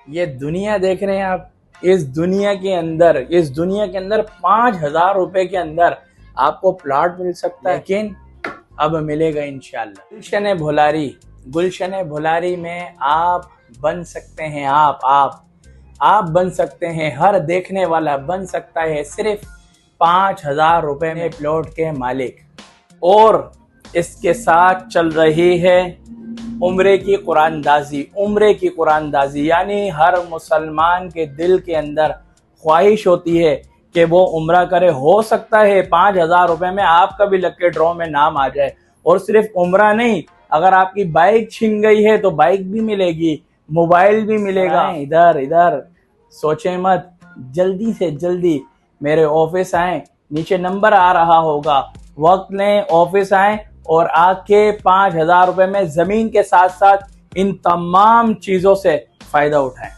ये दुनिया देख रहे हैं आप। इस दुनिया के अंदर 5,000 रुपए के अंदर आपको प्लॉट मिल सकता है, लेकिन अब मिलेगा इंशाल्लाह। गुलशन भुलारी में आप बन सकते हैं। आप बन सकते हैं। हर देखने वाला बन सकता है सिर्फ 5,000 रुपए में प्लॉट के मालिक। और इसके साथ चल रही है उम्रे की कुरानदाजी, यानी हर मुसलमान के दिल के अंदर ख्वाहिश होती है कि वो उम्रा करे। हो सकता है 5,000 रुपए में आपका भी लकी ड्रॉ में नाम आ जाए। और सिर्फ उम्रा नहीं, अगर आपकी बाइक छिन गई है तो बाइक भी मिलेगी, मोबाइल भी मिलेगा। इधर सोचे मत, जल्दी से जल्दी मेरे ऑफिस आए, नीचे नंबर आ रहा होगा, वक्त लें, ऑफिस आए और आके 5,000 रुपए में जमीन के साथ साथ इन तमाम चीजों से फायदा उठाएं।